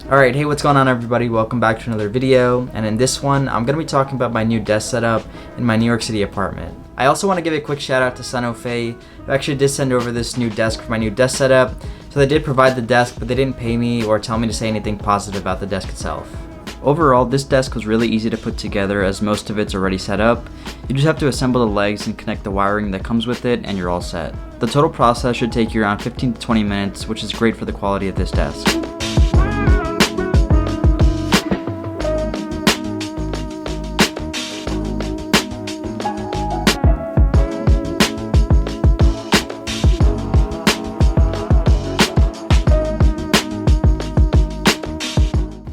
Alright, hey, what's going on everybody? Welcome back to another video, and in this one, I'm going to be talking about my new desk setup in my New York City apartment. I also want to give a quick shout out to Sunaofe, who actually did send over this new desk for my new desk setup. So they did provide the desk, but they didn't pay me or tell me to say anything positive about the desk itself. Overall, this desk was really easy to put together as most of it's already set up. You just have to assemble the legs and connect the wiring that comes with it and you're all set. The total process should take you around 15 to 20 minutes, which is great for the quality of this desk.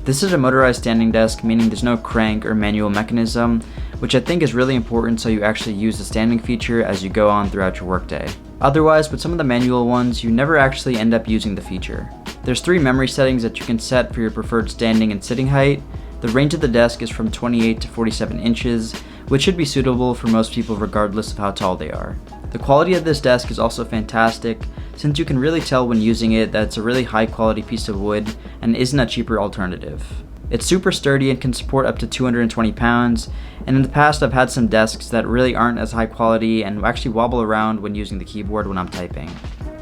This is a motorized standing desk, meaning there's no crank or manual mechanism, which I think is really important so you actually use the standing feature as you go on throughout your workday. Otherwise, with some of the manual ones, you never actually end up using the feature. There's 3 memory settings that you can set for your preferred standing and sitting height. The range of the desk is from 28 to 47 inches, which should be suitable for most people regardless of how tall they are. The quality of this desk is also fantastic, since you can really tell when using it that it's a really high quality piece of wood and isn't a cheaper alternative. It's super sturdy and can support up to 220 pounds, and in the past I've had some desks that really aren't as high quality and actually wobble around when using the keyboard when I'm typing.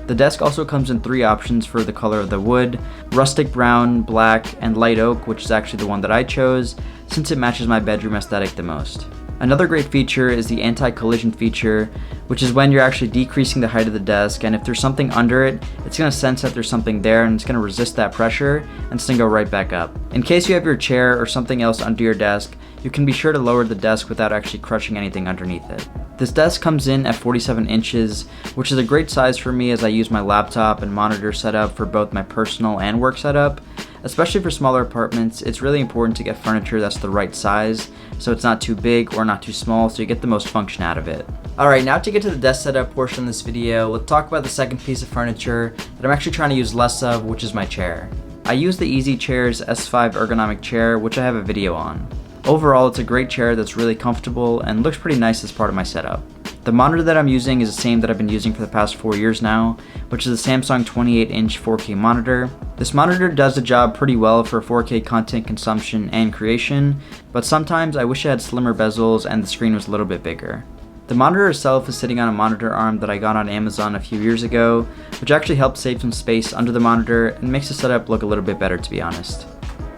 The desk also comes in 3 options for the color of the wood: rustic brown, black, and light oak, which is actually the one that I chose since it matches my bedroom aesthetic the most. Another great feature is the anti-collision feature, which is when you're actually decreasing the height of the desk, and if there's something under it, it's going to sense that there's something there and it's going to resist that pressure and it's going to go right back up. In case you have your chair or something else under your desk, you can be sure to lower the desk without actually crushing anything underneath it. This desk comes in at 47 inches, which is a great size for me as I use my laptop and monitor setup for both my personal and work setup. Especially for smaller apartments, it's really important to get furniture that's the right size, so it's not too big or not too small, so you get the most function out of it. Alright, now to get to the desk setup portion of this video, let's talk about the second piece of furniture that I'm actually trying to use less of, which is my chair. I use the Easy Chair's S5 ergonomic chair, which I have a video on. Overall, it's a great chair that's really comfortable and looks pretty nice as part of my setup. The monitor that I'm using is the same that I've been using for the past 4 years now, which is a Samsung 28-inch 4K monitor. This monitor does the job pretty well for 4K content consumption and creation, but sometimes I wish it had slimmer bezels and the screen was a little bit bigger. The monitor itself is sitting on a monitor arm that I got on Amazon a few years ago, which actually helps save some space under the monitor and makes the setup look a little bit better, to be honest.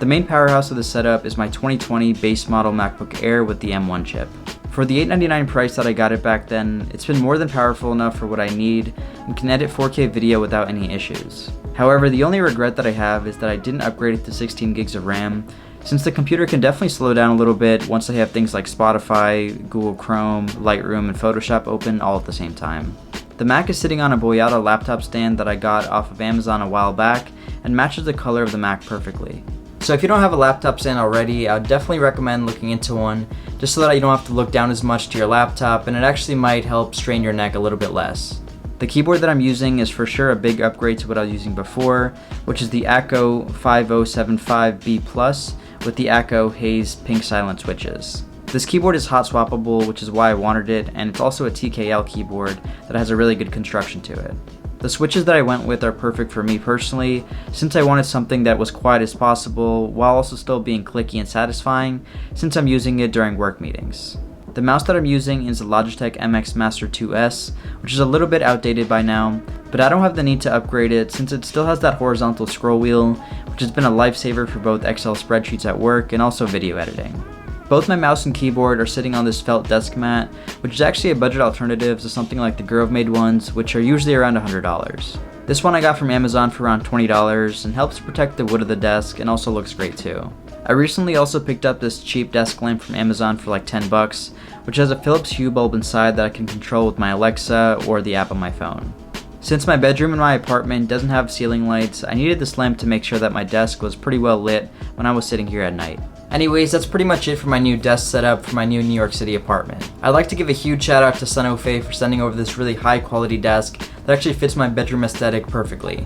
The main powerhouse of the setup is my 2020 base model MacBook Air with the M1 chip. For the $899 price that I got it back then, it's been more than powerful enough for what I need and can edit 4K video without any issues. However, the only regret that I have is that I didn't upgrade it to 16 gigs of RAM, since the computer can definitely slow down a little bit once I have things like Spotify, Google Chrome, Lightroom, and Photoshop open all at the same time. The Mac is sitting on a Boyata laptop stand that I got off of Amazon a while back and matches the color of the Mac perfectly. So if you don't have a laptop stand already, I would definitely recommend looking into one, just so that you don't have to look down as much to your laptop, and it actually might help strain your neck a little bit less. The keyboard that I'm using is for sure a big upgrade to what I was using before, which is the ACO 5075B+, with the ACO Haze Pink Silent switches. This keyboard is hot swappable, which is why I wanted it, and it's also a TKL keyboard that has a really good construction to it. The switches that I went with are perfect for me personally, since I wanted something that was quiet as possible while also still being clicky and satisfying, since I'm using it during work meetings. The mouse that I'm using is the Logitech MX Master 2S, which is a little bit outdated by now, but I don't have the need to upgrade it since it still has that horizontal scroll wheel, which has been a lifesaver for both Excel spreadsheets at work and also video editing. Both my mouse and keyboard are sitting on this felt desk mat, which is actually a budget alternative to something like the Grove Made ones, which are usually around $100. This one I got from Amazon for around $20 and helps protect the wood of the desk and also looks great too. I recently also picked up this cheap desk lamp from Amazon for like 10 bucks, which has a Philips Hue bulb inside that I can control with my Alexa or the app on my phone. Since my bedroom in my apartment doesn't have ceiling lights, I needed this lamp to make sure that my desk was pretty well lit when I was sitting here at night. Anyways, that's pretty much it for my new desk setup for my new New York City apartment. I'd like to give a huge shout out to Sunaofe for sending over this really high quality desk that actually fits my bedroom aesthetic perfectly.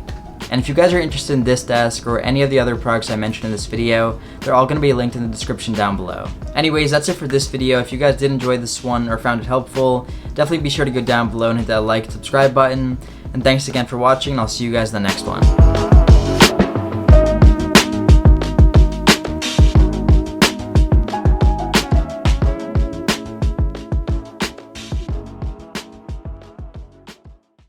And if you guys are interested in this desk or any of the other products I mentioned in this video, they're all going to be linked in the description down below. Anyways, that's it for this video. If you guys did enjoy this one or found it helpful, definitely be sure to go down below and hit that like and subscribe button. And thanks again for watching, and I'll see you guys in the next one.